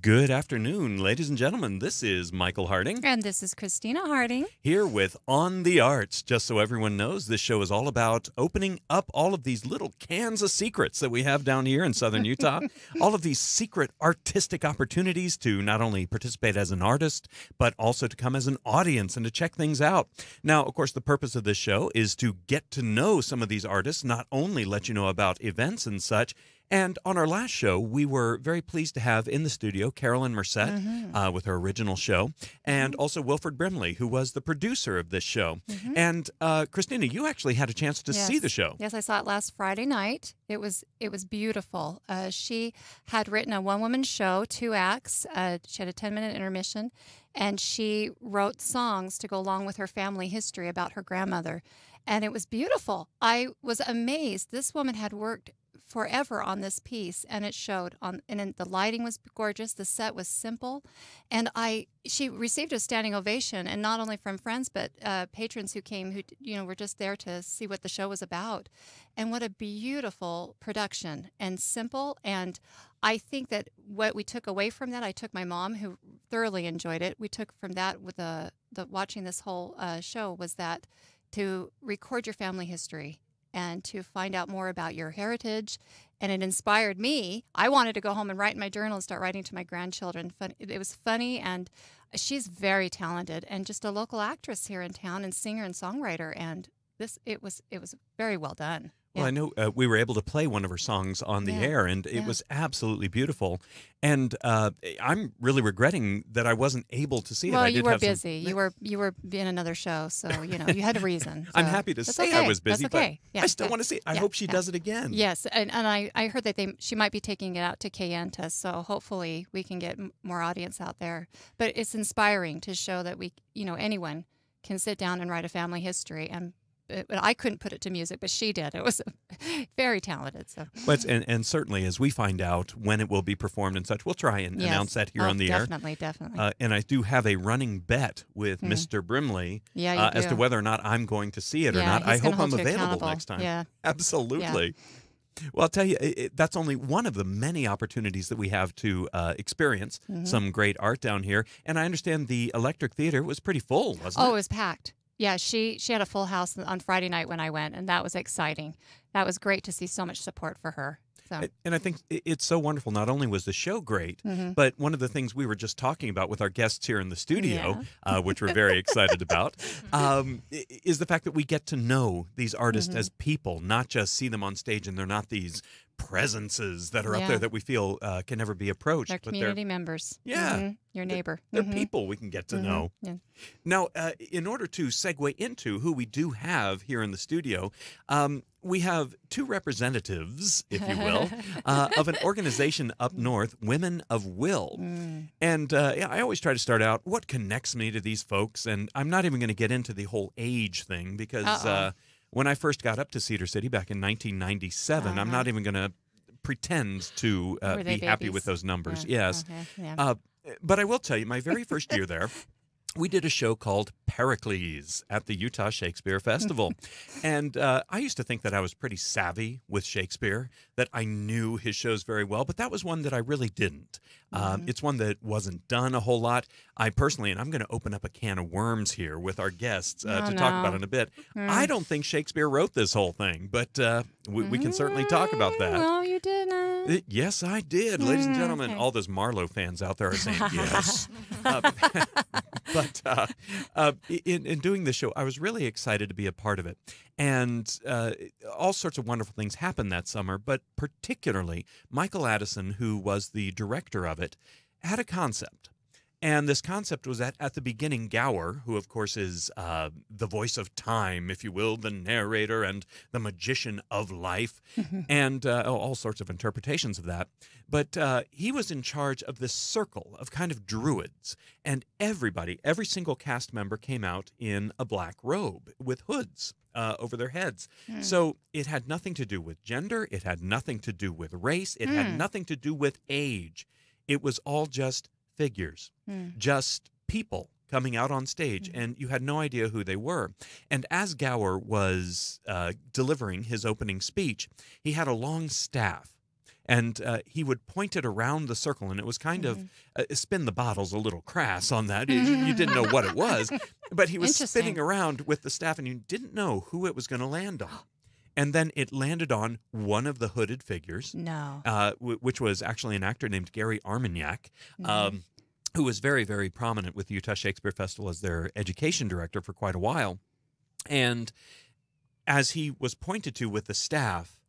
Good afternoon, ladies and gentlemen. This is Michael Harding. And this is Christina Harding. Here with On the Arts. Just so everyone knows, this show is all about opening up all of these little cans of secrets that we have down here in southern Utah. All of these secret artistic opportunities to not only participate as an artist, but also to come as an audience and to check things out. Now, of course, the purpose of this show is to get to know some of these artists, not only let you know about events and such. And on our last show, we were very pleased to have in the studio Carolyn Merced with her original show, and also Wilford Brimley, who was the producer of this show. And Christina, you actually had a chance to see the show. Yes, I saw it last Friday night. It was beautiful. She had written a one-woman show, 2 acts. She had a 10-minute intermission, and she wrote songs to go along with her family history about her grandmother. And it was beautiful. I was amazed. This woman had worked forever on this piece, and it showed and the lighting was gorgeous, the set was simple, and she received a standing ovation, and not only from friends but patrons who came who were just there to see what the show was about. And what a beautiful production, and simple. And I think that what we took away from that, I took my mom, who thoroughly enjoyed it. We took from that with the watching this whole show was that to record your family history and to find out more about your heritage. And it inspired me. I wanted to go home and write in my journal and start writing to my grandchildren. It was funny, and she's very talented and just a local actress here in town and singer and songwriter. And it was very well done. Well, I know we were able to play one of her songs on the air, and it was absolutely beautiful. And I'm really regretting that I wasn't able to see it. Well, you were busy. You were in another show, so you had a reason. So I'm happy to say I was busy, but I still want to see it. I hope she does it again. Yes, and I heard that she might be taking it out to Kayenta, so hopefully we can get more audience out there. But it's inspiring to show that anyone can sit down and write a family history. And I couldn't put it to music, but she did. It was very talented. So, and certainly as we find out when it will be performed and such, we'll try and announce that here on the air. Definitely. And I do have a running bet with Mr. Brimley as to whether or not I'm going to see it or not. I hope I'm available next time. Yeah, absolutely. Yeah. Well, I'll tell you, that's only one of the many opportunities that we have to experience some great art down here. And I understand the Electric Theater was pretty full, wasn't it? Oh, it was packed. Yeah, she had a full house on Friday night when I went, and that was exciting. That was great to see so much support for her. So. And I think it's so wonderful. Not only was the show great, but one of the things we were just talking about with our guests here in the studio, which we're very excited about, is the fact that we get to know these artists as people, not just see them on stage and they're not these presences that are up there that we feel can never be approached. They're community members. Yeah. Your neighbor. They're people we can get to know. Yeah. Now, in order to segue into who we do have here in the studio, we have 2 representatives, if you will, of an organization up north, Women of Will. And I always try to start out, what connects me to these folks? And I'm not even going to get into the whole age thing because when I first got up to Cedar City back in 1997, I'm not even going to pretend to be happy with those numbers. Yes. But I will tell you, my very first year there, we did a show called Pericles at the Utah Shakespeare Festival. And I used to think that I was pretty savvy with Shakespeare, that I knew his shows very well, but that was one that I really didn't. It's one that wasn't done a whole lot. I personally, and I'm going to open up a can of worms here with our guests to talk about in a bit. I don't think Shakespeare wrote this whole thing, but we can certainly talk about that. No, you didn't. Yes, I did. Ladies and gentlemen, all those Marlowe fans out there are saying yes. But in doing this show, I was really excited to be a part of it. And all sorts of wonderful things happened that summer, but particularly Michael Addison, who was the director of it, had a concept. And this concept was that at the beginning, Gower, who of course is the voice of time, if you will, the narrator and the magician of life, and all sorts of interpretations of that. But he was in charge of this circle of kind of druids. And everybody, every single cast member came out in a black robe with hoods over their heads. So it had nothing to do with gender. It had nothing to do with race. It had nothing to do with age. It was all just figures, just people coming out on stage, and you had no idea who they were. And as Gower was delivering his opening speech, he had a long staff, and he would point it around the circle, and it was kind of spin the bottle's a little crass on that. You didn't know what it was, but he was spinning around with the staff, and you didn't know who it was going to land on. And then it landed on one of the hooded figures, which was actually an actor named Gary Armagnac, who was very, very prominent with the Utah Shakespeare Festival as their education director for quite a while. And as he was pointed to with the staff,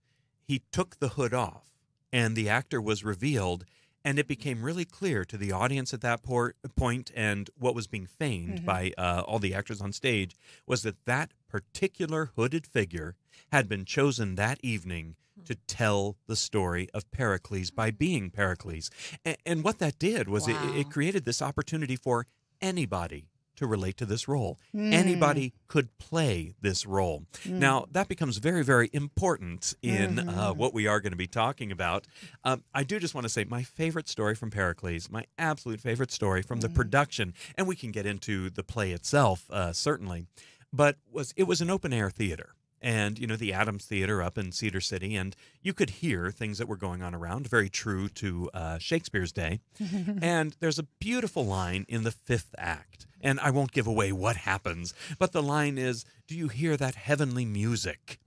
he took the hood off, and the actor was revealed, and it became really clear to the audience at that point, and what was being feigned by all the actors on stage was that particular hooded figure had been chosen that evening to tell the story of Pericles by being Pericles. And what that did was it created this opportunity for anybody to relate to this role. Anybody could play this role. Now, that becomes very, very important in what we are going to be talking about. I do just want to say my favorite story from Pericles, my absolute favorite story from the production, and we can get into the play itself, certainly, but it was an open-air theater. And, the Adams Theater up in Cedar City, and you could hear things that were going on around, very true to Shakespeare's day. And there's a beautiful line in the 5th act, and I won't give away what happens, but the line is, "Do you hear that heavenly music?"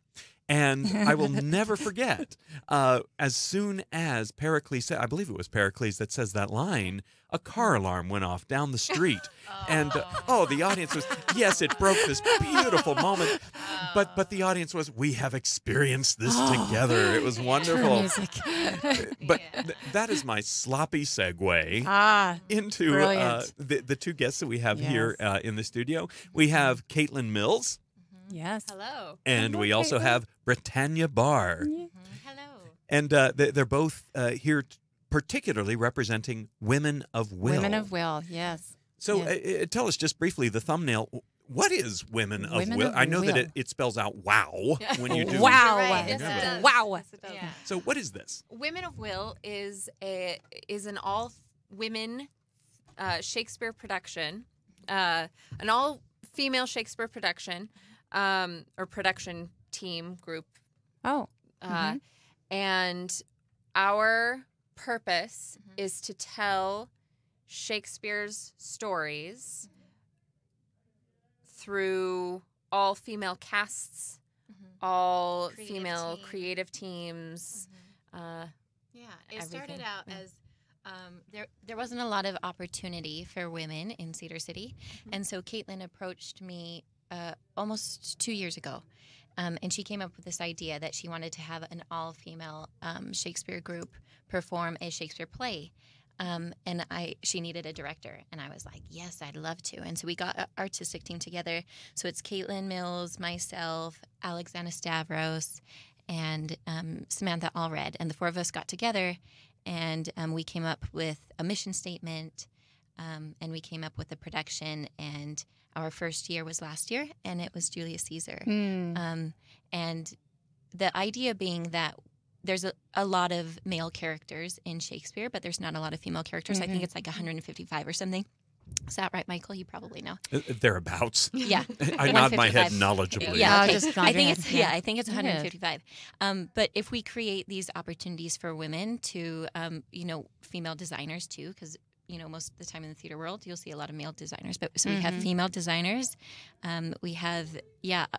And I will never forget, as soon as Pericles said, I believe it was Pericles that says that line, a car alarm went off down the street. And, the audience was, yes, it broke this beautiful moment. But the audience was, we have experienced this together. It was wonderful. But that is my sloppy segue into the two guests that we have here in the studio. We have Caitlin Mills. Yes. Hello. And we also have Britannia Barr. Hello. And they're both here particularly representing Women of Will. Women of Will, yes. So tell us just briefly, the thumbnail, what is Women of Will? I know that it spells out wow when you do. Wow. Right. Wow. Yeah. So what is this? Women of Will is an all-women Shakespeare production, an all-female Shakespeare production, or production team group. And our purpose is to tell Shakespeare's stories through all female casts, all female creative teams. It started out as there wasn't a lot of opportunity for women in Cedar City, and so Caitlin approached me almost 2 years ago, and she came up with this idea that she wanted to have an all-female Shakespeare group perform a Shakespeare play. And she needed a director, and I was like, yes, I'd love to. And so we got an artistic team together. So it's Caitlin Mills, myself, Alexandra Stavros, and Samantha Allred. And the 4 of us got together, and we came up with a mission statement, and we came up with a production. And our first year was last year, and it was Julius Caesar. And the idea being that there's a lot of male characters in Shakespeare, but there's not a lot of female characters. I think it's like 155 or something. Is that right, Michael? You probably know. Thereabouts. Yeah. I nod my head knowledgeably. Yeah, okay. I think it's 155. But if we create these opportunities for women to, female designers too, because most of the time in the theater world, you'll see a lot of male designers. But so we have female designers. We have,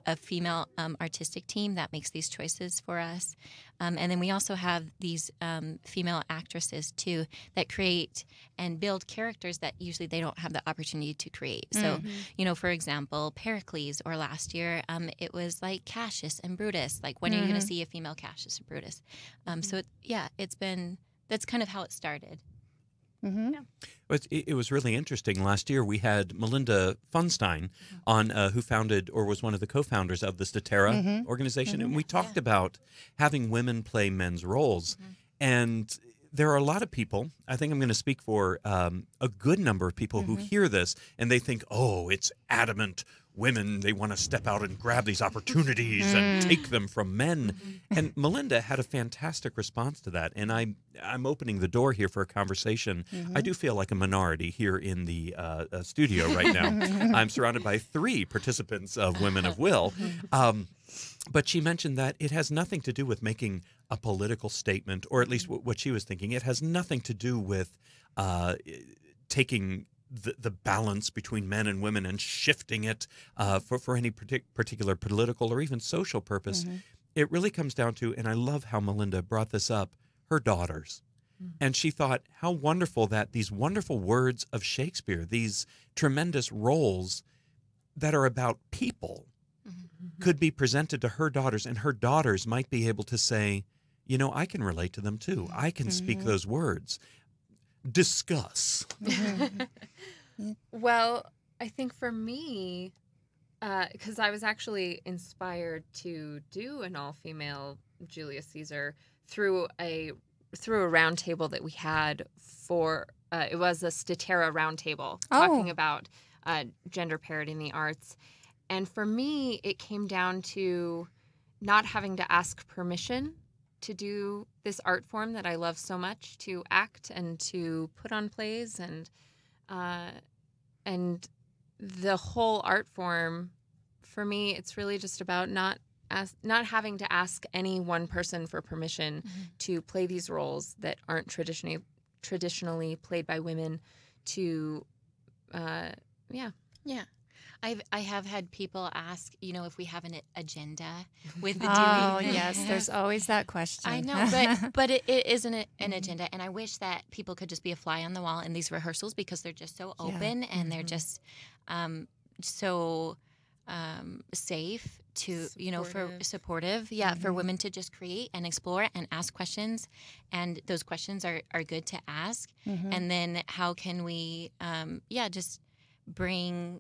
a female artistic team that makes these choices for us. And then we also have these female actresses, too, that create and build characters that usually they don't have the opportunity to create. So, for example, Pericles, or last year, it was like Cassius and Brutus. Like, when are you going to see a female Cassius and Brutus? So, that's kind of how it started. It was really interesting. Last year we had Melinda Funstein on, who founded or was one of the co-founders of the Statera organization, and we talked about having women play men's roles. And there are a lot of people, I think I'm going to speak for a good number of people who hear this and they think, oh, it's adamant women, they want to step out and grab these opportunities and take them from men. And Melinda had a fantastic response to that. And I'm opening the door here for a conversation. I do feel like a minority here in the studio right now. I'm surrounded by 3 participants of Women of Will. But she mentioned that it has nothing to do with making a political statement, or at least what she was thinking. It has nothing to do with taking the balance between men and women and shifting it for any particular political or even social purpose. It really comes down to, and I love how Melinda brought this up, her daughters. And she thought how wonderful that these wonderful words of Shakespeare, these tremendous roles that are about people, could be presented to her daughters, and her daughters might be able to say, you know, I can relate to them too. I can speak those words. Discuss. Well, I think for me, because I was actually inspired to do an all-female Julius Caesar through a round table that we had for it was a Statera round table talking about gender parity in the arts. And for me, it came down to not having to ask permission to do this art form that I love so much, to act and to put on plays, and the whole art form. For me, it's really just about not having to ask any one person for permission to play these roles that aren't traditionally played by women. I have had people ask, you know, if we have an agenda with the Oh, doing. yes. There's always that question. I know, but it isn't an agenda. And I wish that people could just be a fly on the wall in these rehearsals, because they're just so open and they're just so safe to, you know, for supportive. Yeah, for women to just create and explore and ask questions. And those questions are good to ask. And then how can we, just bring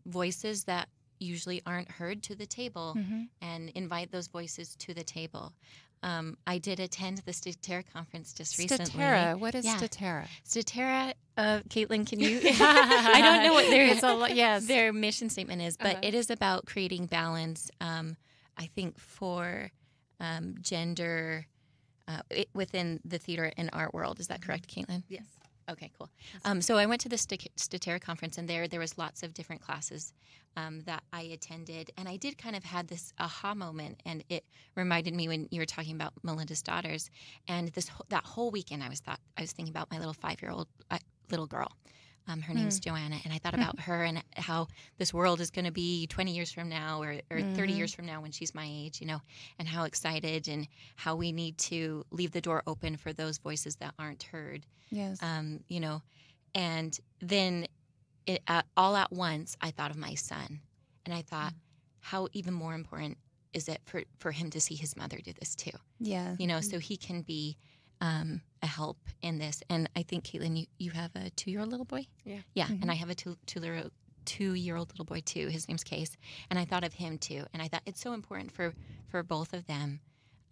voices that usually aren't heard to the table and invite those voices to the table. I did attend the Statera conference just recently. Statera, what is Statera? Statera, Caitlin, can you? I don't know what their mission statement is, but it is about creating balance, I think, for gender within the theater and art world. Is that correct, Caitlin? Yes. Okay, cool. So I went to the Statera conference, and there was lots of different classes that I attended, and I did kind of had this aha moment, and it reminded me when you were talking about Melinda's daughters, and that whole weekend I was thinking about my little 5-year-old little girl. Her name's Joanna, and I thought about her and how this world is going to be 20 years from now or 30 years from now when she's my age, you know, and how excited and how we need to leave the door open for those voices that aren't heard. Yes. You know, and then all at once I thought of my son, and I thought how even more important is it for him to see his mother do this too. Yeah. You know, so he can be a help in this. And I think, Caitlin, you have a 2-year-old little boy? Yeah. Yeah, and I have a 2-year-old little boy too. His name's Case. And I thought of him too. And I thought it's so important for both of them,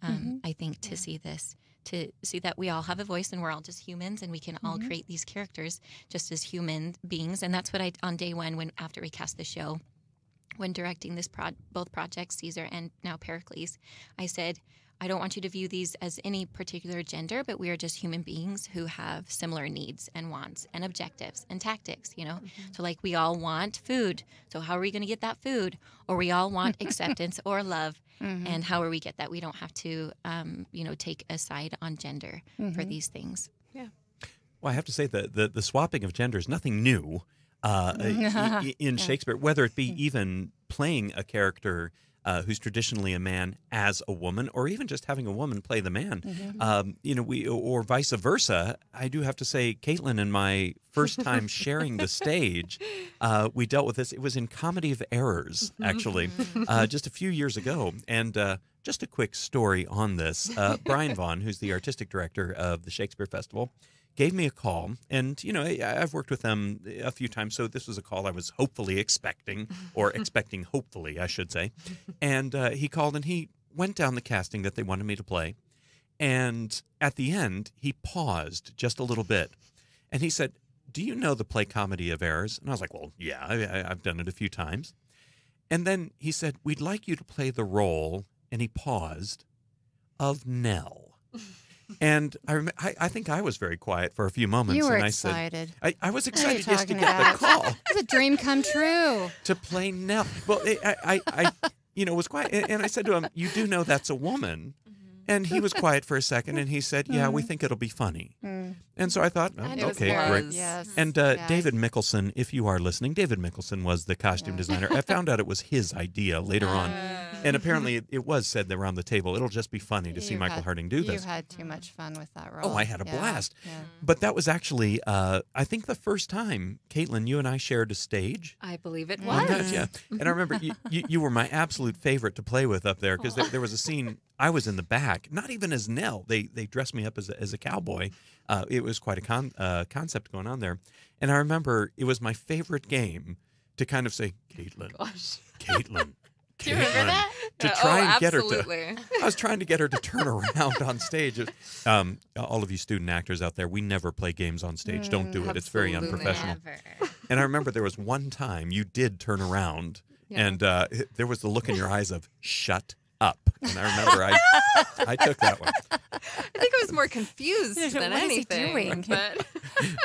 I think, to see this, to see that we all have a voice and we're all just humans, and we can all create these characters just as human beings. And that's what on day one, after we cast the show, when directing this both projects, Caesar and now Pericles, I said, I don't want you to view these as any particular gender, but we are just human beings who have similar needs and wants and objectives and tactics, you know? So like we all want food. So how are we going to get that food? Or we all want acceptance or love. And how are we get that? We don't have to, take a side on gender for these things. Yeah. Well, I have to say that the swapping of gender is nothing new in Shakespeare, whether it be even playing a character who's traditionally a man as a woman, or even just having a woman play the man, or vice versa. I do have to say, Caitlin and my first time sharing the stage, we dealt with this. It was in Comedy of Errors, actually, just a few years ago. And just a quick story on this. Brian Vaughn, who's the artistic director of the Shakespeare Festival, gave me a call, and, I've worked with them a few times, so this was a call I was hopefully expecting, or expecting hopefully, I should say. And he called, and he went down the casting that they wanted me to play, and at the end, he paused just a little bit, and he said, do you know the play Comedy of Errors? And I was like, well, yeah, I've done it a few times. And then he said, we'd like you to play the role, and he paused, of Nell. And I think I was very quiet for a few moments. You were and excited. I was What are you excited just to talking get about? the call It's a dream come true. to play Nell. Well, I was quiet. And I said to him, you do know that's a woman. And he was quiet for a second, and he said, yeah, we think it'll be funny. And so I thought, oh, And it was okay, very- great. Yes. And Yes. David Mickelson, if you are listening, David Mickelson was the costume designer. I found out it was his idea later on. And apparently it was said there around the table, it'll just be funny to see You Michael had- Harding do this. You had too much fun with that role. Oh, I had a Yeah, blast. yeah. But that was actually, I think, the first time, Caitlin, you and I shared a stage. I believe it What? was. Yeah. And I remember you were my absolute favorite to play with up there because there was a scene, I was in the back, not even as Nell. They dressed me up as a cowboy. It was quite a concept going on there. And I remember it was my favorite game to kind of say, Caitlin, Gosh. Caitlin. Do you remember that? To try and get her absolutely. to. I was trying to get her to turn around on stage. All of you student actors out there, we never play games on stage. Don't do it. It's very Absolutely unprofessional. Never. And I remember there was one time you did turn around, and there was the look in your eyes of "shut up." And I remember I took that one. I think I was more confused than What is he anything. doing? But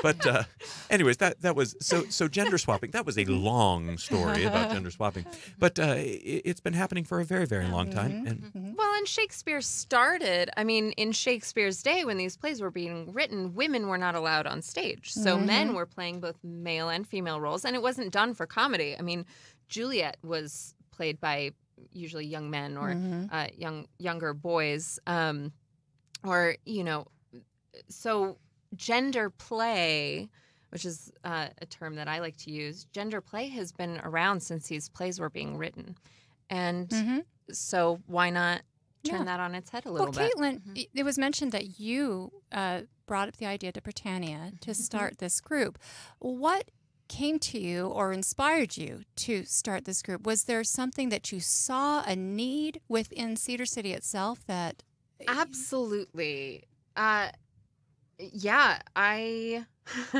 But anyways, that was so gender swapping. That was a long story about gender swapping, but it's been happening for a very, very long time. And well, and Shakespeare started, I mean, in Shakespeare's day when these plays were being written, women were not allowed on stage. So men were playing both male and female roles, and it wasn't done for comedy. I mean, Juliet was played by usually young men or younger boys, or so gender play, which is a term that I like to use. Gender play has been around since these plays were being written, and so why not turn that on its head a little Well, bit? Caitlin, it was mentioned that you brought up the idea to Britannia to start this group. What came to you or inspired you to start this group? Was there something that you saw a need within Cedar City itself that? Absolutely. Yeah, I.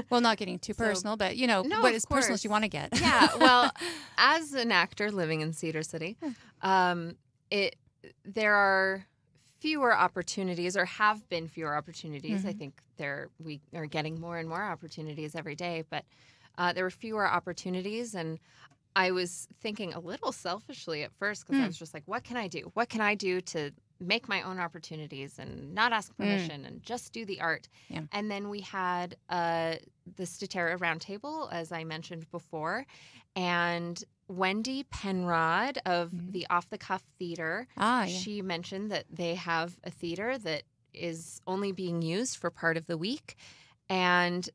Well, not getting too So- personal, but No, what of as personal as course. you want to get. Yeah, well, as an actor living in Cedar City, there are fewer opportunities, or have been fewer opportunities. I think we are getting more and more opportunities every day, but there were fewer opportunities, and I was thinking a little selfishly at first because I was just like, what can I do? What can I do to make my own opportunities and not ask permission and just do the art? Yeah. And then we had the Statera Roundtable, as I mentioned before, and Wendy Penrod of the Off the Cuff Theater. Ah, yeah. She mentioned that they have a theater that is only being used for part of the week. And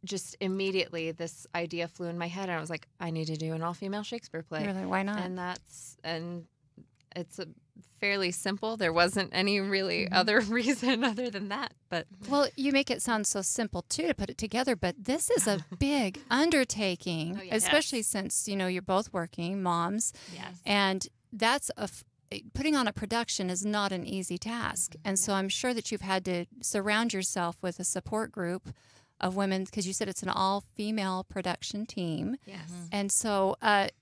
just immediately this idea flew in my head, and I was like, I need to do an all-female Shakespeare play. Really, why not? And it's fairly simple. There wasn't any really other reason other than that. But Well, you make it sound so simple too to put it together, but this is a big undertaking, Oh, yes. especially since you're both working moms, yes, and that's putting on a production is not an easy task. And so I'm sure that you've had to surround yourself with a support group of women, because you said it's an all-female production team. yes. And so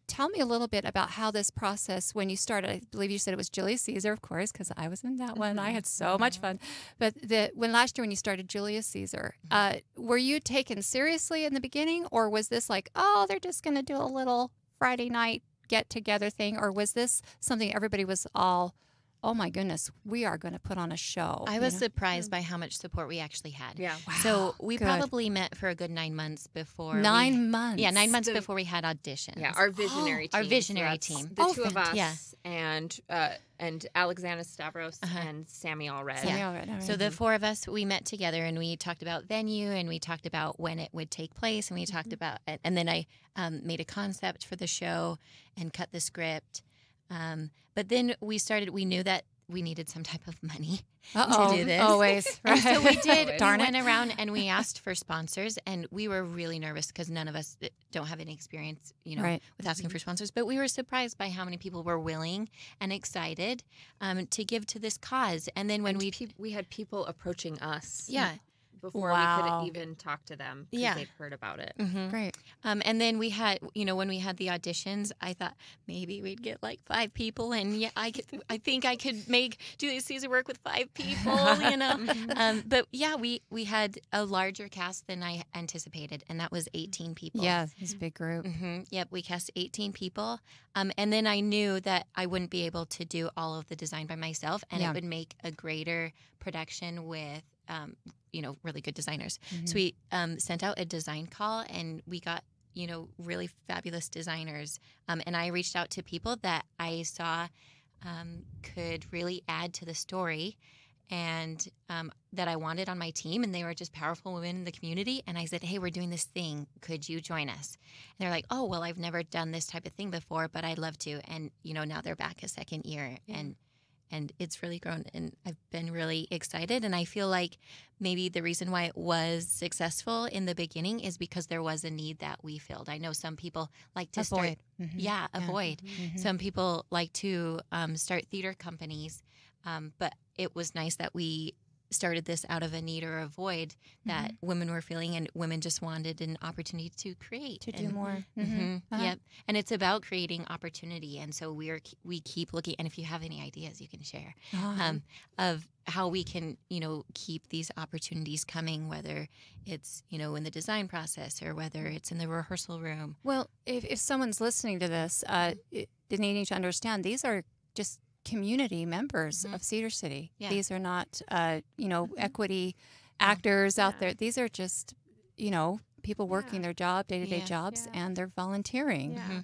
tell me a little bit about how this process, when you started, I believe you said it was Julius Caesar, of course, because I was in that one. I had so much fun. But when last year when you started Julius Caesar, were you taken seriously in the beginning, or was this like, oh, they're just going to do a little Friday night get-together thing, or was this something everybody was all, oh my goodness, we are going to put on a show? I was surprised by how much support we actually had. Yeah. So we good. probably met for a good 9 months before. 9 months. Yeah, 9 months The- before we had auditions. Yeah, our visionary team. Our visionary that's team. The two of us Yeah. and Alexander Stavros and Sammy Allred. Sammy Yeah. Allred, all right. So the four of us, we met together and we talked about venue and we talked about when it would take place and we talked about it. And then I made a concept for the show and cut the script. But then we knew that we needed some type of money to do this. Always. And so we Right. did. Darn we it. went around and we asked for sponsors, and we were really nervous because none of us don't have any experience, Right. with asking for sponsors. But we were surprised by how many people were willing and excited to give to this cause. And then when We had people approaching us. yeah. before we could even talk to them because they'd heard about it. Great. And then we had, when we had the auditions, I thought maybe we'd get like 5 people, and I think I could make Julius Caesar work with 5 people, But we had a larger cast than I anticipated, and that was 18 people. Yeah, it's a big group. Yep, we cast 18 people, and then I knew that I wouldn't be able to do all of the design by myself, and it would make a greater production with really good designers. So we sent out a design call, and we got really fabulous designers, and I reached out to people that I saw could really add to the story, and that I wanted on my team, and they were just powerful women in the community. And I said, hey, we're doing this thing. Could you join us? And they're like, oh, well, I've never done this type of thing before, but I'd love to. And, now they're back a second year, and it's really grown, and I've been really excited. And I feel like maybe the reason why it was successful in the beginning is because there was a need that we filled. I know some people like to Avoid. avoid. Some people like to start theater companies, but it was nice that we started this out of a need or a void that women were feeling, and women just wanted an opportunity to create. To do more. Yep. And it's about creating opportunity. And so we keep looking, and if you have any ideas you can share of how we can, keep these opportunities coming, whether it's, in the design process or whether it's in the rehearsal room. Well, if someone's listening to this, they need to understand these are just community members of Cedar City. Yeah. These are not, equity actors out there. These are just, people working their job, day-to-day jobs, and they're volunteering. Yeah.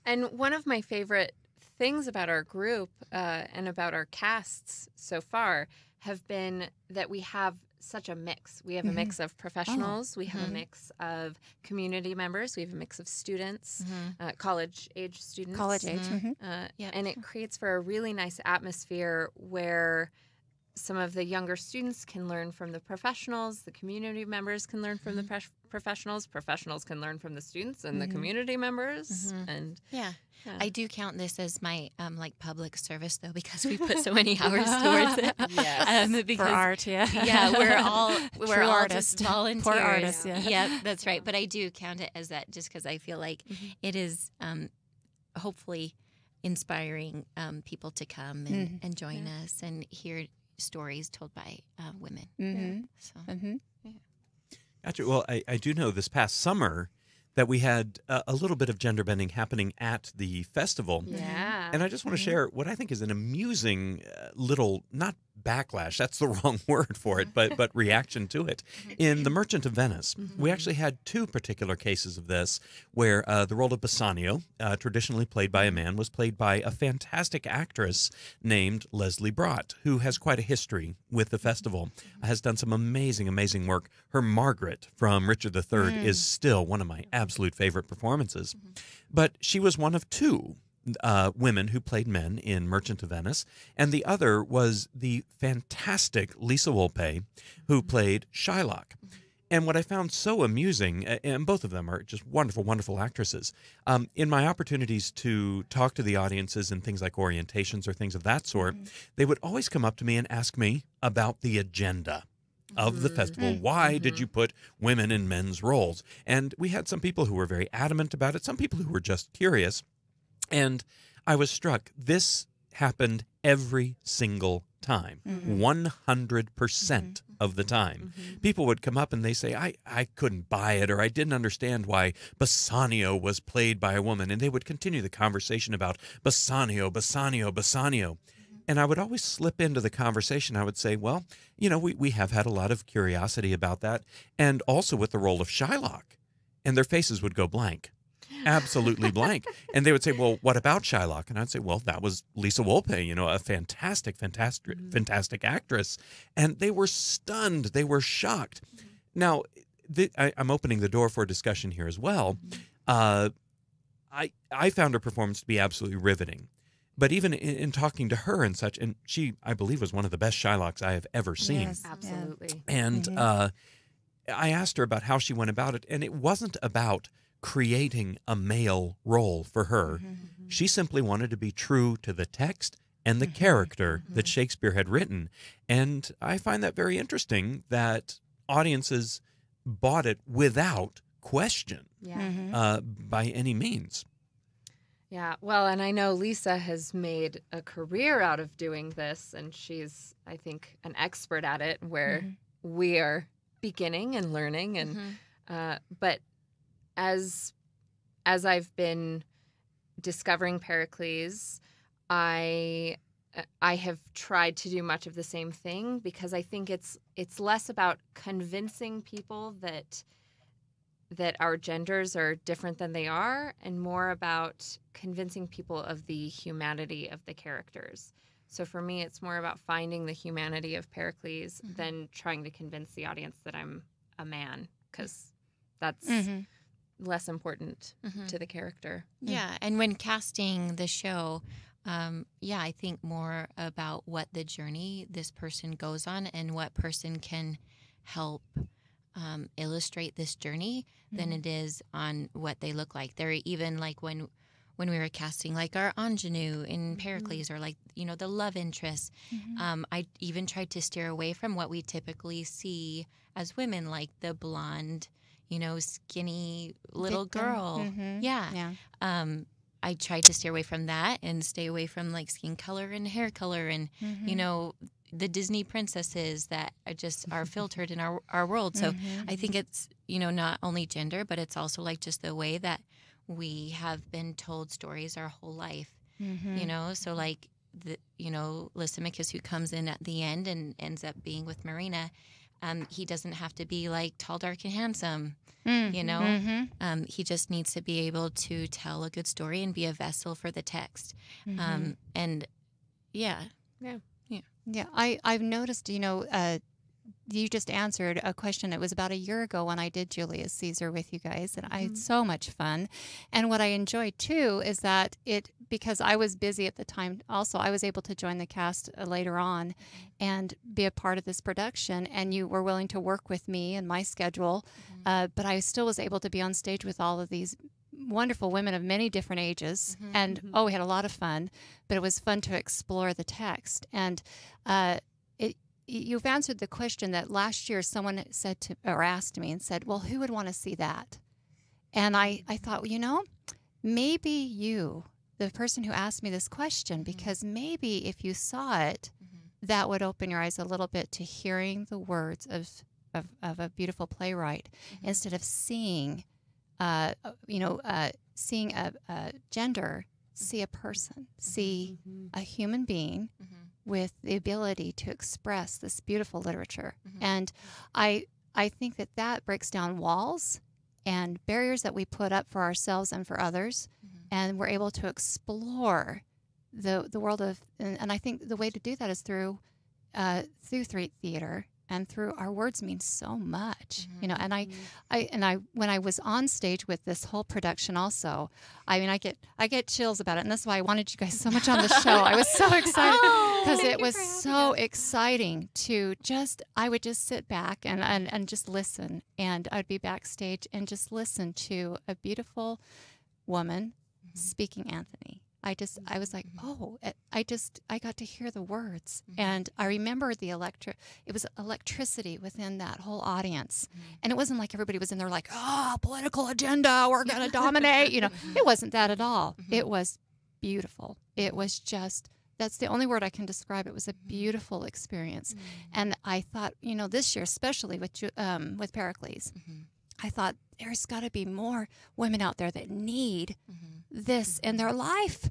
And one of my favorite things about our group and about our casts so far have been that we have such a mix. We have a mix of professionals. We have a mix of community members. We have a mix of students, college-age students. College-age. And it creates for a really nice atmosphere where some of the younger students can learn from the professionals. The community members can learn from the professionals. Professionals can learn from the students and the community members. And I do count this as my public service, though, because we put so many hours towards it. Yes. For art, we're all artists. just volunteers. Poor artists, Yeah, that's right. But I do count it as that, just because I feel like it is hopefully inspiring people to come and join us and hear stories told by women. Gotcha. Well, I do know this past summer that we had a little bit of gender bending happening at the festival. Yeah. And I just want to share what I think is an amusing little, not backlash, that's the wrong word for it, but reaction to it. In The Merchant of Venice, we actually had 2 particular cases of this where the role of Bassanio, traditionally played by a man, was played by a fantastic actress named Leslie Brott, who has quite a history with the festival, has done some amazing, amazing work. Her Margaret from Richard III is still one of my absolute favorite performances. But she was one of 2 women who played men in Merchant of Venice, and the other was the fantastic Lisa Wolpe, who played Shylock. And what I found so amusing, and both of them are just wonderful, wonderful actresses, in my opportunities to talk to the audiences in things like orientations or things of that sort, they would always come up to me and ask me about the agenda of the festival. Why did you put women in men's roles? And we had some people who were very adamant about it, some people who were just curious. And I was struck. This happened every single time, 100% of the time. People would come up and they say, I couldn't buy it, or I didn't understand why Bassanio was played by a woman. And they would continue the conversation about Bassanio. And I would always slip into the conversation. I would say, well, we have had a lot of curiosity about that. And also with the role of Shylock. And their faces would go blank. Absolutely blank. And they would say, well, what about Shylock? And I'd say, well, that was Lisa Wolpe, a fantastic actress. And they were stunned. They were shocked. Now, I'm opening the door for a discussion here as well. I found her performance to be absolutely riveting. But even in talking to her and such, and she, I believe, was one of the best Shylocks I have ever seen. Yes, absolutely. And I asked her about how she went about it, and it wasn't about creating a male role for her. She simply wanted to be true to the text and the character that Shakespeare had written. And I find that very interesting that audiences bought it without question Yeah. by any means. Yeah, well, and I know Lisa has made a career out of doing this, and she's, I think, an expert at it, where we are beginning and learning. And but as I've been discovering Pericles, I have tried to do much of the same thing, because I think it's less about convincing people that our genders are different than they are, and more about convincing people of the humanity of the characters. So for me, it's more about finding the humanity of Pericles than trying to convince the audience that I'm a man, because that's less important to the character. Yeah, and when casting the show, I think more about what the journey this person goes on and what person can help illustrate this journey than it is on what they look like. They're even like when we were casting like our ingenue in Pericles, or like, the love interest. I even tried to steer away from what we typically see as women, like the blonde, skinny little girl. Yeah. I tried to steer away from that and stay away from like skin color and hair color and, the Disney princesses that are filtered in our world. So I think it's, not only gender, but it's also like just the way that we have been told stories our whole life, So like, Lysimachus, who comes in at the end and ends up being with Marina, he doesn't have to be like tall, dark, and handsome, He just needs to be able to tell a good story and be a vessel for the text. And yeah. Yeah, I've noticed, you just answered a question. It was about a year ago when I did Julius Caesar with you guys, and I had so much fun. And what I enjoyed, too, is that because I was busy at the time also, I was able to join the cast later on and be a part of this production, and you were willing to work with me and my schedule, but I still was able to be on stage with all of these wonderful women of many different ages, and we had a lot of fun, but it was fun to explore the text. And you've answered the question that last year someone asked me and said, well, who would want to see that? And I thought, maybe you, the person who asked me this question, because maybe if you saw it, that would open your eyes a little bit to hearing the words of a beautiful playwright, instead of seeing seeing a gender, see a person, see a human being with the ability to express this beautiful literature. And I think that breaks down walls and barriers that we put up for ourselves and for others, and we're able to explore the world of, and I think the way to do that is through theater. And through our words mean so much, And I when I was on stage with this whole production, also, I get chills about it, and that's why I wanted you guys so much on the show. I was so excited because it was so exciting to I would just sit back and just listen, and I'd be backstage and just listen to a beautiful woman speaking Anthony. I was like, I got to hear the words. And I remember it was electricity within that whole audience. And it wasn't like everybody was in there like, political agenda, we're going to dominate. It wasn't that at all. It was beautiful. It was just, that's the only word I can describe. It was a beautiful experience. And I thought, this year, especially with Pericles, I thought there's got to be more women out there that need this in their life,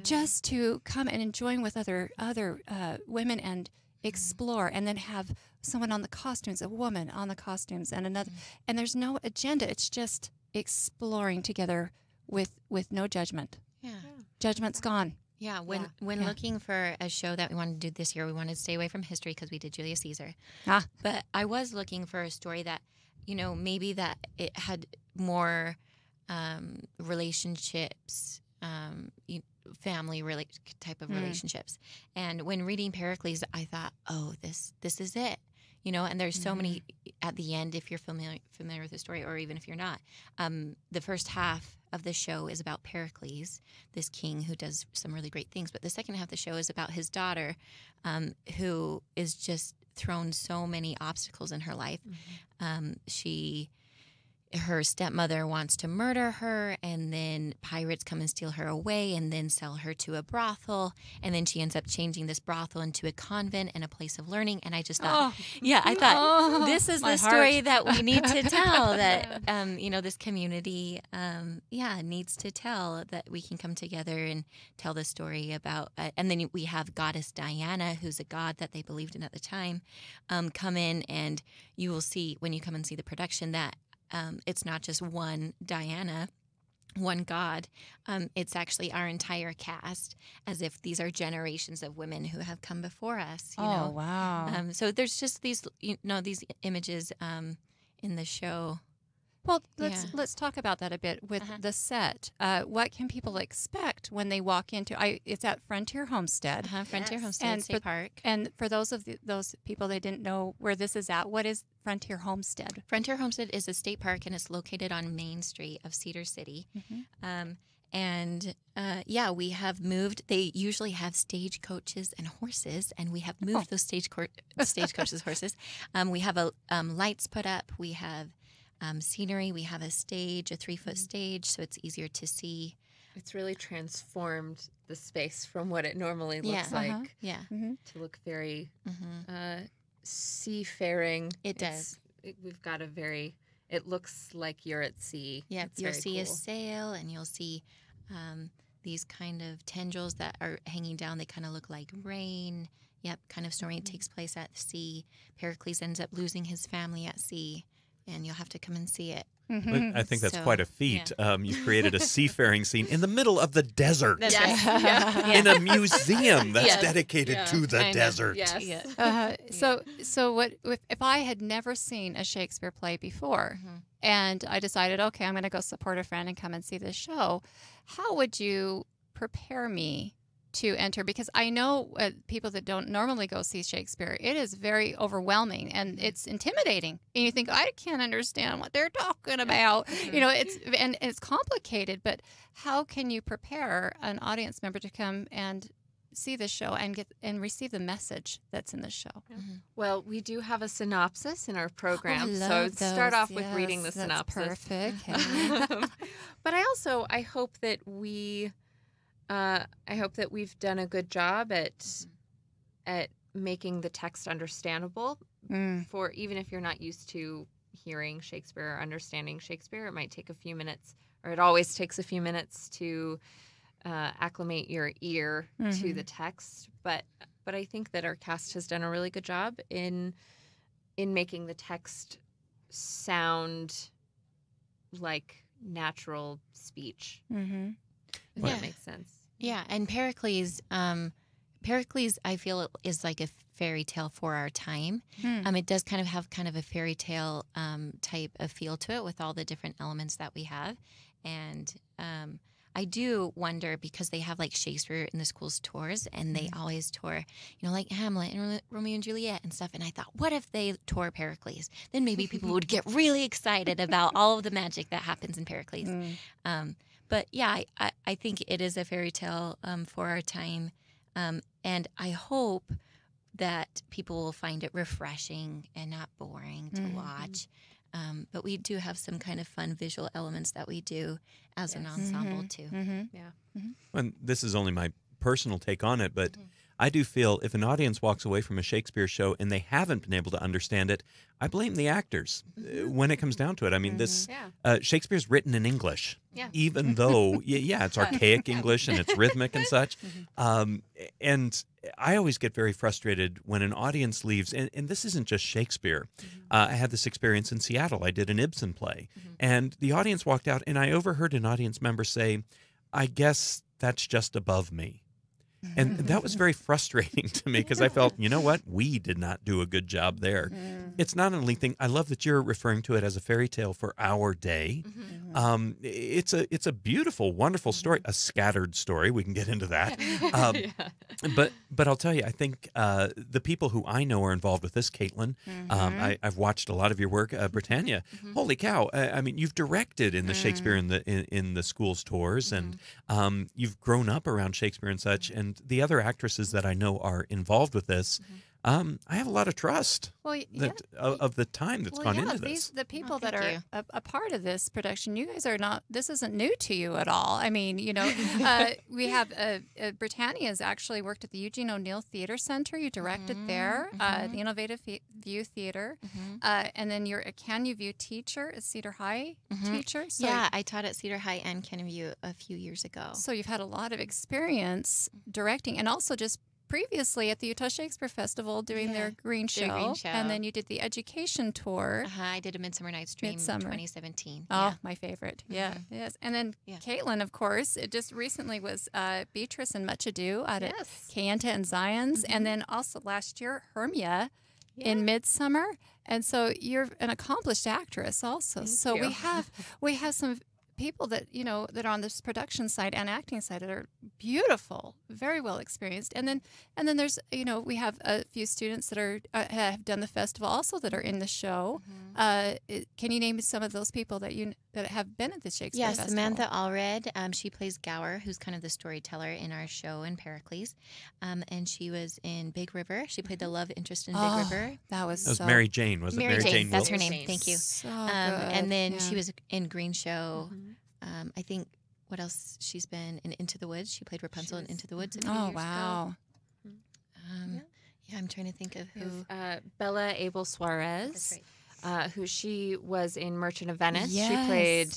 just to come and join with other women and explore, and then have someone on the costumes, a woman on the costumes, and another. And there's no agenda. It's just exploring together with no judgment. Yeah, judgment's gone. Yeah, when looking for a show that we wanted to do this year, we wanted to stay away from history because we did Julius Caesar. But I was looking for a story that, maybe that it had more relationships, family type of relationships. And when reading Pericles, I thought, this is it. And there's so many at the end, if you're familiar with the story, or even if you're not. The first half of the show is about Pericles, this king who does some really great things. But the second half of the show is about his daughter, who is just thrown so many obstacles in her life. Her stepmother wants to murder her, and then pirates come and steal her away and then sell her to a brothel. And then she ends up changing this brothel into a convent and a place of learning. And I just thought, this is the story that we need to tell, that, this community, needs to tell, that we can come together and tell the story about. And then we have Goddess Diana, who's a god that they believed in at the time, come in, and you will see when you come and see the production that it's not just one Diana, one god. It's actually our entire cast, as if these are generations of women who have come before us. You know? Wow. So there's just these, these images in the show. Well, let's talk about that a bit with the set. What can people expect when they walk into? It's at Frontier Homestead. Frontier Homestead State Park. And for those people that didn't know where this is at, what is Frontier Homestead? Frontier Homestead is a state park, and it's located on Main Street of Cedar City. We have moved. They usually have stagecoaches and horses, and we have moved those stagecoaches, horses. We have a lights put up. We have scenery. We have a stage, a 3-foot stage, so it's easier to see. It's really transformed the space from what it normally looks like. To look very seafaring. It does. We've got it looks like you're at sea. Yeah, it's you'll see cool. a sail, and you'll see these kind of tendrils that are hanging down. They kind of look like rain. Yep, kind of story. It takes place at sea. Pericles ends up losing his family at sea, and you'll have to come and see it. But I think that's quite a feat. You've created a seafaring scene in the middle of the desert. In a museum that's dedicated to the desert. So what if I had never seen a Shakespeare play before, and I decided, okay, I'm going to go support a friend and come and see this show? How would you prepare me to enter? Because I know people that don't normally go see Shakespeare, it is very overwhelming and it's intimidating. And you think, I can't understand what they're talking about. It's complicated. But how can you prepare an audience member to come and see the show and receive the message that's in the show? Well, we do have a synopsis in our program, so start off with reading the synopsis. Perfect. But I hope that we've done a good job at making the text understandable for even if you're not used to hearing Shakespeare or understanding Shakespeare. It might take a few minutes, or it always takes a few minutes to acclimate your ear to the text. But I think that our cast has done a really good job in making the text sound like natural speech. If that makes sense. Yeah, and Pericles, I feel is like a fairy tale for our time. It does kind of have a fairy tale type of feel to it with all the different elements that we have. And I do wonder, because they have like Shakespeare in the school's tours, and they always tour, like Hamlet and Romeo and Juliet and stuff. And I thought, what if they tour Pericles? Then maybe people would get really excited about all of the magic that happens in Pericles. But yeah, I think it is a fairy tale for our time. And I hope that people will find it refreshing and not boring to watch. But we do have some kind of fun visual elements that we do as an ensemble too. And this is only my personal take on it, but I do feel if an audience walks away from a Shakespeare show and they haven't been able to understand it, I blame the actors when it comes down to it. I mean, Shakespeare's written in English, even though, it's archaic English and it's rhythmic and such. And I always get very frustrated when an audience leaves, and this isn't just Shakespeare. I had this experience in Seattle. I did an Ibsen play, and the audience walked out, and I overheard an audience member say, I guess that's just above me. And that was very frustrating to me because I felt, you know what? We did not do a good job there. It's not only thing. I love that you're referring to it as a fairy tale for our day. It's a beautiful, wonderful story, a scattered story. We can get into that. But I'll tell you, I think the people who I know are involved with this, Caitlin, I've watched a lot of your work, Britannia. Holy cow! I mean, you've directed in the Shakespeare in the school's tours, and you've grown up around Shakespeare and such. And the other actresses that I know are involved with this, I have a lot of trust Well, yeah. that of the time that's gone into this. The people Well, that thank are a part of this production, you guys are not. This isn't new to you at all. I mean, we have Britannia's actually worked at the Eugene O'Neill Theater Center. You directed there, the Innovative View Theater, and then you're a Can You View teacher, a Cedar High teacher. So, yeah, I taught at Cedar High and Kenview a few years ago. So you've had a lot of experience directing, and also just previously at the Utah Shakespeare Festival doing their Green Show. And then you did the education tour. I did a Midsummer Night's Dream in 2017. Oh, my favorite. Yeah, yes. And then Caitlin, of course, it just recently was Beatrice in Much Ado out at Kayenta and Zion's. And then also last year, Hermia in Midsummer. And so you're an accomplished actress also. Thank you. we have some people that that are on this production side and acting side that are beautiful, very well experienced, and then there's we have a few students that are have done the festival also that are in the show. Can you name some of those people that that have been at the Shakespeare Festival? Samantha Allred, she plays Gower, who's kind of the storyteller in our show in Pericles, and she was in Big River. She played the love interest in Big River. That was Mary Jane, was it? Mary Jane, that's her Wilkes? name. Thank you. So good. And then she was in Green Show. I think what else she's been in Into the Woods. She played Rapunzel in Into the Woods a few years wow. ago. I'm trying to think of who. Bella Abel Suarez, who she was in Merchant of Venice. Yes. She played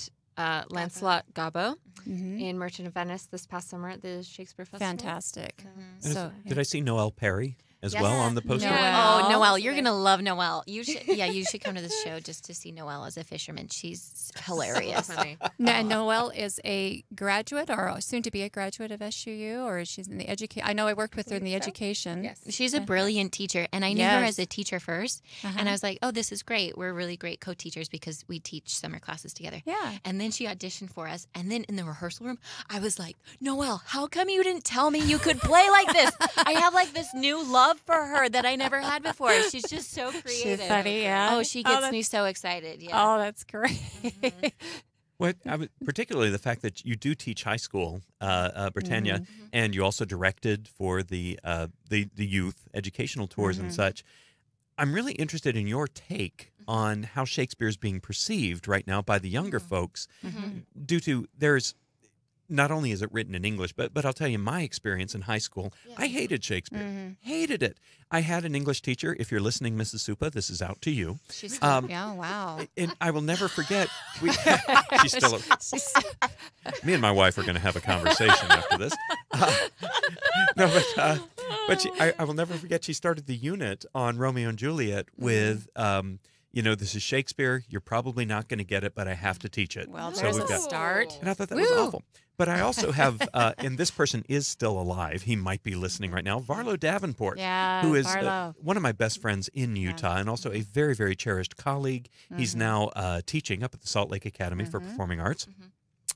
Lancelot Gobbo in Merchant of Venice this past summer at the Shakespeare Festival. Fantastic. And did I see Noelle Perry as well on the poster? Noelle. Oh, Noelle, you're gonna love Noelle. You should come to this show just to see Noelle as a fisherman. She's hilarious. So funny. Noelle is a graduate or soon to be a graduate of SUU, or she's in the education. I know I worked with her in the education. Yes. She's a brilliant teacher, and I knew her as a teacher first, and I was like, oh, this is great. We're really great co-teachers because we teach summer classes together. Yeah. And then she auditioned for us, and then in the rehearsal room, I was like, Noelle, how come you didn't tell me you could play like this? I have like this new love for her that I never had before. She's just so creative. She's funny, yeah. Oh, she gets me so excited. Yeah. Oh, that's great. Particularly the fact that you do teach high school, Britannia, and you also directed for the youth educational tours and such. I'm really interested in your take on how Shakespeare is being perceived right now by the younger folks, due to there's. Not only is it written in English, but I'll tell you my experience in high school. I hated Shakespeare. Hated it. I had an English teacher. If you're listening, Mrs. Supa, this is out to you. She's wow. And I will never forget. She's still. Me and my wife are going to have a conversation after this. I will never forget. She started the unit on Romeo and Juliet with. This is Shakespeare. You're probably not going to get it, but I have to teach it. Well, there's a start. And I thought that was awful. But I also have, and this person is still alive. He might be listening right now. Varlo Davenport, who is one of my best friends in Utah and also a very, very cherished colleague. He's now teaching up at the Salt Lake Academy for Performing Arts.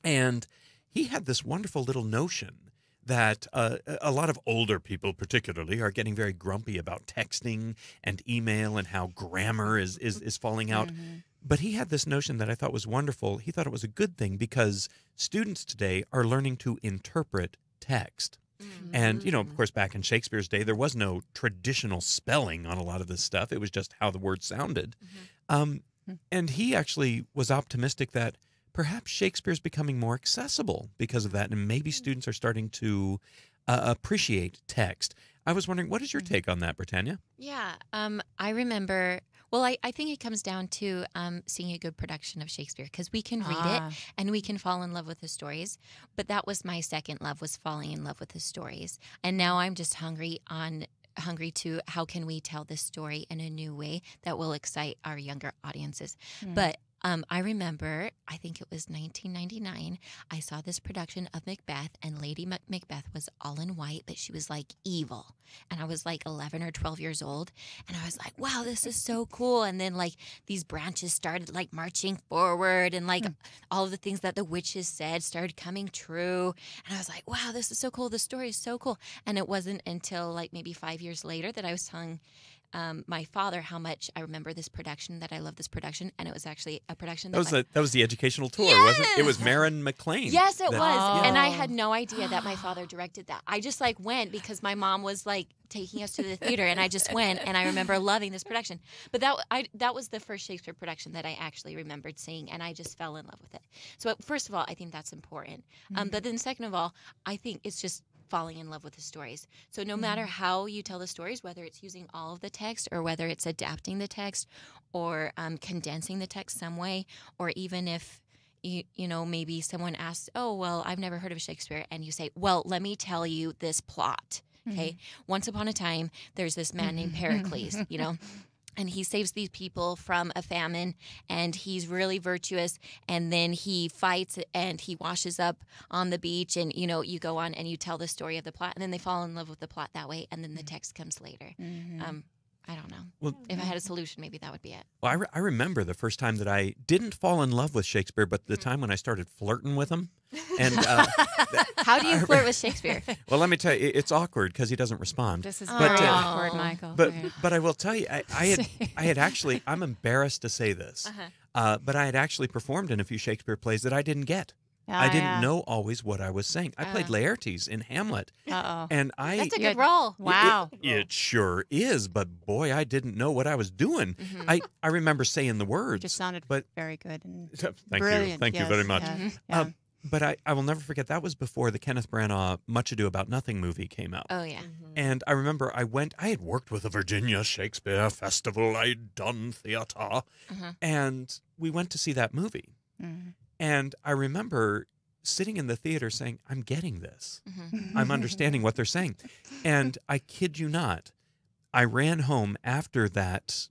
And he had this wonderful little notion that a lot of older people particularly are getting very grumpy about texting and email and how grammar is falling out. But he had this notion that I thought was wonderful. He thought it was a good thing because students today are learning to interpret text. And, of course, back in Shakespeare's day, there was no traditional spelling on a lot of this stuff. It was just how the word sounded. And he actually was optimistic that perhaps Shakespeare's becoming more accessible because of that, and maybe students are starting to appreciate text. I was wondering, what is your take on that, Britannia? Yeah, I remember. Well, I think it comes down to seeing a good production of Shakespeare because we can read it and we can fall in love with the stories. But that was my second love, was falling in love with the stories. And now I'm just hungry to how can we tell this story in a new way that will excite our younger audiences. But I remember, I think it was 1999, I saw this production of Macbeth, and Lady Macbeth was all in white, but she was like evil. And I was like 11 or 12 years old, and I was like, wow, this is so cool. And then like these branches started like marching forward, and like all of the things that the witches said started coming true. And I was like, wow, this is so cool. The story is so cool. And it wasn't until like maybe 5 years later that I was telling my father how much I remember this production, that I love this production, and it was actually a production That was the educational tour, wasn't it? It was Marin McLean. Yes, it was. Oh. And I had no idea that my father directed that. I just like went because my mom was like taking us to the theater, and I just went, and I remember loving this production. But that was the first Shakespeare production that I actually remembered seeing, and I just fell in love with it. So first of all, I think that's important. But then second of all, I think it's just falling in love with the stories. So no matter how you tell the stories, whether it's using all of the text or whether it's adapting the text or condensing the text some way, or even if you know, maybe someone asks, oh, well, I've never heard of Shakespeare, and you say, well, let me tell you this plot. Okay. Once upon a time, there's this man named Pericles, you know, and he saves these people from a famine, and he's really virtuous, and then he fights and he washes up on the beach, and, you know, you go on and you tell the story of the plot, and then they fall in love with the plot that way, and then the text comes later. I don't know. Well, if I had a solution, maybe that would be it. Well, I remember the first time that I didn't fall in love with Shakespeare, but the time when I started flirting with him. And how do you flirt with Shakespeare? Well, let me tell you, it's awkward because he doesn't respond. This is very awkward, Michael. But I will tell you, I had actually, I'm embarrassed to say this, but I had actually performed in a few Shakespeare plays that I didn't get. I didn't know always what I was saying. I played Laertes in Hamlet. And That's a good role. Wow. It sure is, but boy, I didn't know what I was doing. I remember saying the words. Just sounded very good and Thank brilliant. you. Thank you very much. Yeah. But I will never forget, that was before the Kenneth Branagh Much Ado About Nothing movie came out. Oh, yeah. And I remember I had worked with the Virginia Shakespeare Festival. I'd done theater. And we went to see that movie. And I remember sitting in the theater saying, I'm getting this. I'm understanding what they're saying. And I kid you not, I ran home after that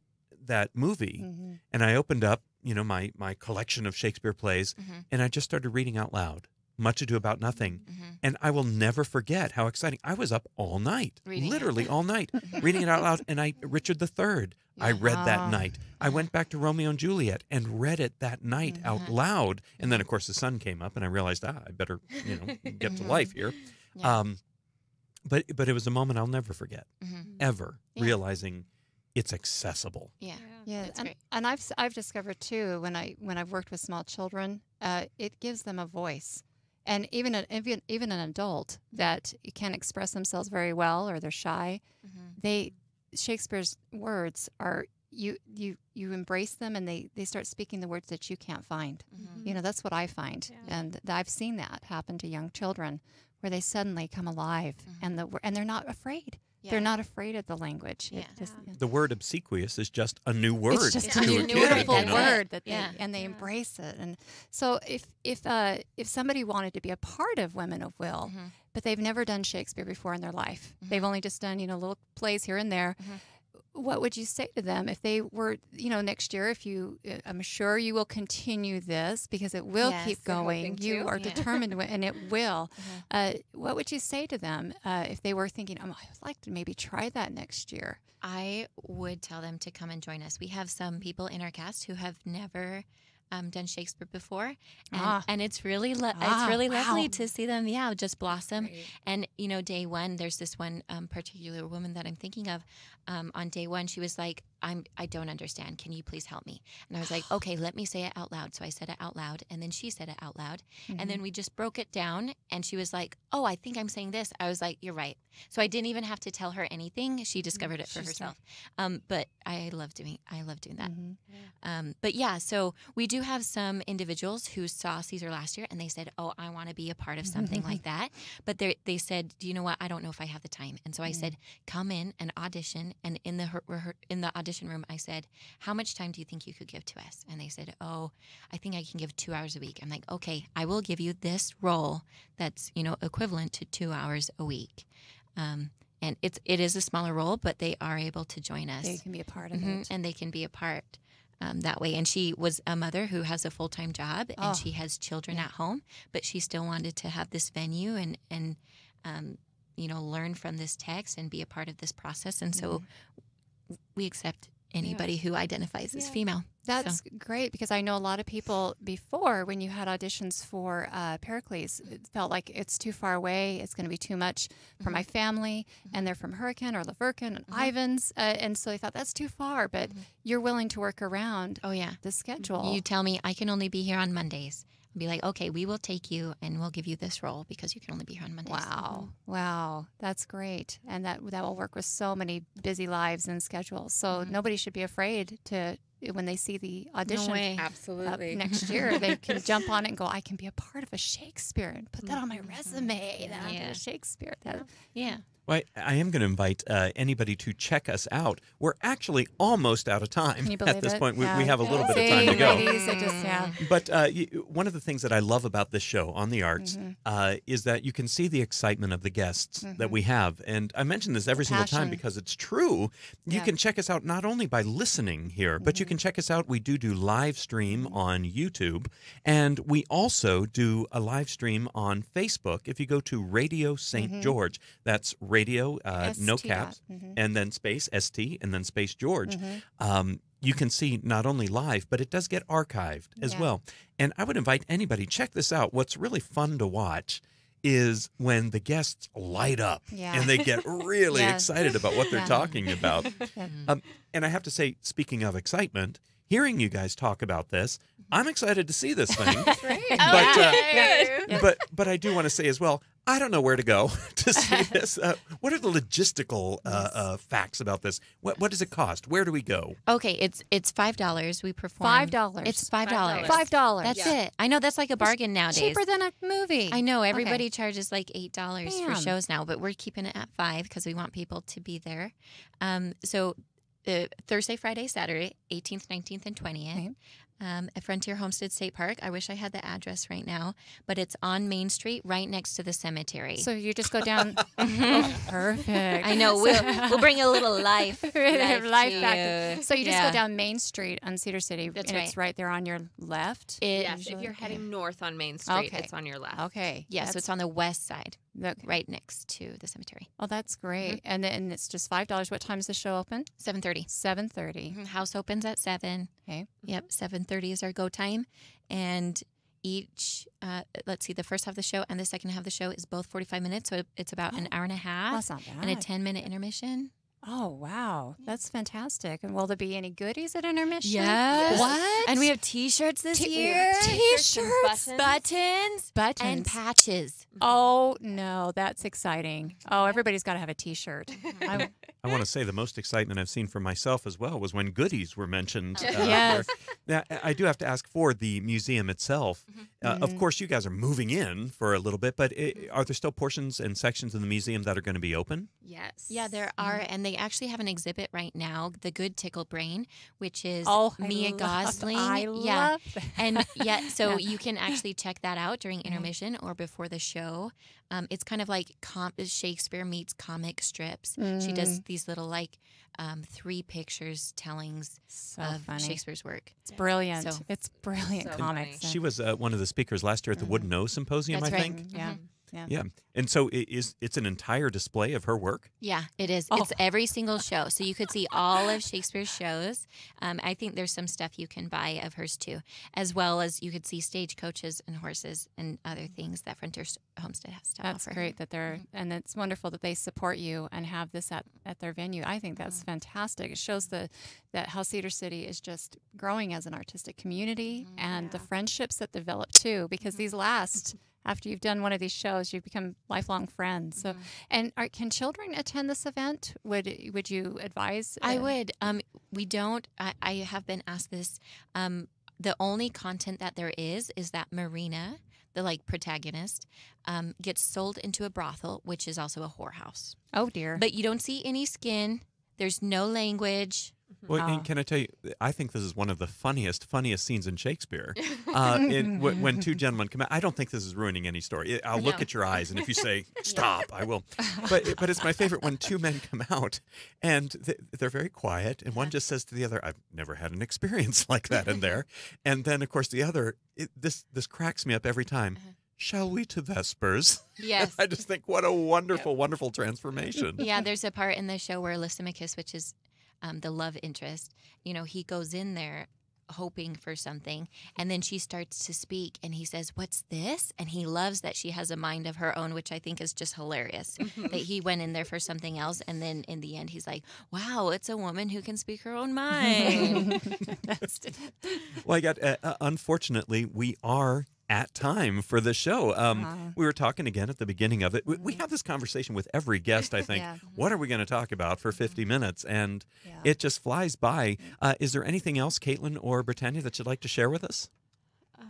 movie, and I opened up, you know, my collection of Shakespeare plays, and I just started reading out loud, Much Ado About Nothing. And I will never forget how exciting. I was up all night, literally all night, reading it out loud. And Richard III, I read that night. I went back to Romeo and Juliet and read it that night out loud. And then, of course, the sun came up, and I realized, I better, you know, get to life here. But it was a moment I'll never forget, ever, realizing it's accessible. Yeah, that's great. And I've discovered too, when I've worked with small children, it gives them a voice. And even an adult that can't express themselves very well, or they're shy, Shakespeare's words are, you embrace them, and they start speaking the words that you can't find. You know, that's what I find, and I've seen that happen to young children, where they suddenly come alive, and they're not afraid. They're not afraid of the language. The word obsequious is just a new word. It's just to a a new, kid, beautiful you know? word that they embrace it. And so if somebody wanted to be a part of Women of Will, but they've never done Shakespeare before in their life, they've only just done, you know, little plays here and there. What would you say to them if they were, you know, next year, I'm sure you will continue this because it will keep going. You are determined to, and it will. What would you say to them if they were thinking, I'd like to maybe try that next year? I would tell them to come and join us. We have some people in our cast who have never done Shakespeare before, and it's really lovely to see them just blossom. And you know, day one, there's this one particular woman that I'm thinking of. On day one, she was like, I don't understand. Can you please help me? And I was like, okay, let me say it out loud. So I said it out loud, and then she said it out loud. And then we just broke it down, and she was like, oh, I think I'm saying this. I was like, you're right. So I didn't even have to tell her anything. She discovered it for herself. But I love doing that. But yeah, so we do have some individuals who saw Caesar last year, and they said, oh, I want to be a part of something like that. But they said, do you know what? I don't know if I have the time. And so I said, come in and audition. And in the audition room, I said, how much time do you think you could give to us? And they said, oh, I think I can give 2 hours a week. I'm like, okay, I will give you this role that's, you know, equivalent to 2 hours a week. And it is a smaller role, but they are able to join us. They can be a part of it. And they can be a part that way. And she was a mother who has a full-time job, and she has children at home, but she still wanted to have this venue and you know, learn from this text and be a part of this process. And so we accept anybody who identifies as female. That's great, because I know a lot of people before, when you had auditions for Pericles, it felt like it's too far away. It's going to be too much for my family, and they're from Hurricane or Lavercan and Ivans, and so they thought that's too far. But you're willing to work around the schedule. You tell me I can only be here on Mondays. I'll be like, okay, we will take you and we'll give you this role because you can only be here on Mondays. Wow, that's great, and that will work with so many busy lives and schedules. So nobody should be afraid to, when they see the audition Absolutely. next year, they can jump on it and go, I can be a part of a Shakespeare and put that on my resume. That I did a Shakespeare. Well, I am going to invite anybody to check us out. We're actually almost out of time Can you believe at this it? point. We Yeah. have a little bit of time to go. Ladies, it just, But one of the things that I love about this show on the arts is that you can see the excitement of the guests that we have. And I mention this every single time because it's true. You can check us out not only by listening here, but you can check us out. We do live stream on YouTube. And we also do a live stream on Facebook. If you go to Radio St. George, that's radio, no caps, and then space, ST, and then space George. You can see not only live, but it does get archived as well. And I would invite anybody, check this out. What's really fun to watch is when the guests light up and they get really excited about what they're talking about. And I have to say, speaking of excitement, hearing you guys talk about this, I'm excited to see this thing. But I do want to say as well, I don't know where to go to see this. What are the logistical facts about this? What does it cost? Where do we go? Okay, it's $5. We perform $5. It's $5. $5. That's it. I know that's like a bargain nowadays. Cheaper than a movie. I know everybody charges like $8 for shows now, but we're keeping it at $5 because we want people to be there. So Thursday, Friday, Saturday, 18th, 19th, and 20th. At Frontier Homestead State Park. I wish I had the address right now, but it's on Main Street right next to the cemetery. So you just go down. Perfect. I know. We'll bring a little life back. So you just go down Main Street on Cedar City, That's and right. it's right there on your left. Yes, if you're heading north on Main Street, it's on your left. Okay. Yeah, so it's on the west side, Okay. right next to the cemetery. Oh, that's great. And then it's just $5. What time is the show open? 7:30. 7:30. House opens at 7. Okay. Yep, 7:30 is our go time, and each let's see, the first half of the show and the second half of the show is both 45 minutes, so it's about an hour and a half. That's not bad. And a 10-minute intermission. Oh, wow. That's fantastic. And will there be any goodies at intermission? Yes. What? And we have T-shirts this year. T-shirts? Buttons, Buttons. and patches. Oh, no. That's exciting. Oh, everybody's got to have a T-shirt. I want to say the most excitement I've seen for myself as well was when goodies were mentioned. Yes. Now, I do have to ask for the museum itself. Of course, you guys are moving in for a little bit, but are there still portions and sections in the museum that are going to be open? Yes. Yeah, there are, and they actually have an exhibit right now, The Good Tickle Brain, which is Mia Gosling. I love that. And so you can actually check that out during intermission or before the show. It's kind of like Shakespeare meets comic strips. She does these little 3 pictures tellings of Shakespeare's work. It's brilliant. So, it's brilliant so comics. She was one of the speakers last year at the Wood Nose Symposium, That's I right. think. Yeah. Yeah. And so it's an entire display of her work? Yeah, it is. It's every single show. So you could see all of Shakespeare's shows. I think there's some stuff you can buy of hers too, as well as you could see stagecoaches and horses and other things that Frontier Homestead has to That's offer. great that they're, and it's wonderful that they support you and have this at their venue. I think that's fantastic. It shows that how Cedar City is just growing as an artistic community and the friendships that develop too, because these last. After you've done one of these shows, you've become lifelong friends. So, and can children attend this event? Would you advise? I would. We don't. I have been asked this. The only content that there is that Marina, the protagonist, gets sold into a brothel, which is also a whorehouse. Oh dear! But you don't see any skin. There's no language. Well, and can I tell you, I think this is one of the funniest scenes in Shakespeare. When 2 gentlemen come out, I don't think this is ruining any story. I'll look at your eyes, and if you say, stop, I will. But it's my favorite when 2 men come out, and they're very quiet, and one just says to the other, I've never had an experience like that in there. And then, of course, the other, this cracks me up every time. Shall we to Vespers? Yes. I just think what a wonderful, wonderful transformation. Yeah, there's a part in the show where Lysimachus, which is the love interest, he goes in there hoping for something, and then she starts to speak and he says, "What's this?" And he loves that she has a mind of her own, which I think is just hilarious. That he went in there for something else, and then in the end he's like, "Wow, it's a woman who can speak her own mind." Well, I got unfortunately we are at time for the show. We were talking again at the beginning of it. We have this conversation with every guest, I think. Yeah. What are we going to talk about for 50 minutes? And it just flies by. Is there anything else, Caitlin or Britannia, that you'd like to share with us?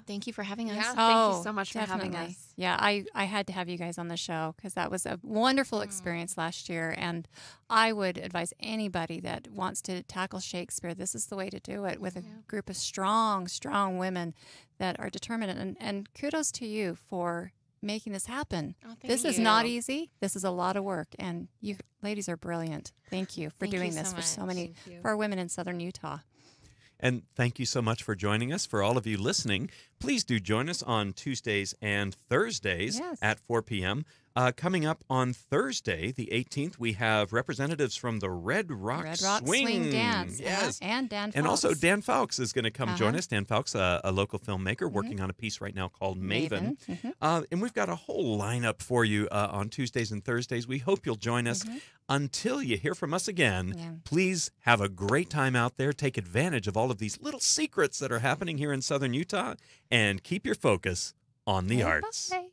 Thank you for having us. Yeah, thank you so much for definitely. having us. Yeah, I had to have you guys on the show because that was a wonderful experience last year. And I would advise anybody that wants to tackle Shakespeare, this is the way to do it with a group of strong, strong women that are determined. And kudos to you for making this happen. Oh, this thank is you. not easy. This is a lot of work. And you ladies are brilliant. Thank you for Thank you doing so this for so much. many, Thank you. for our women in Southern Utah. And thank you so much for joining us. For all of you listening, please do join us on Tuesdays and Thursdays at 4 p.m. Coming up on Thursday, the 18th, we have representatives from the Red Rock Swing Dance. Yes. And Dan Fawkes. And also Dan Fawkes is going to come join us. Dan Fawkes, a local filmmaker working on a piece right now called Maven. And we've got a whole lineup for you on Tuesdays and Thursdays. We hope you'll join us. Until you hear from us again, please have a great time out there. Take advantage of all of these little secrets that are happening here in Southern Utah and keep your focus on the arts. Bye.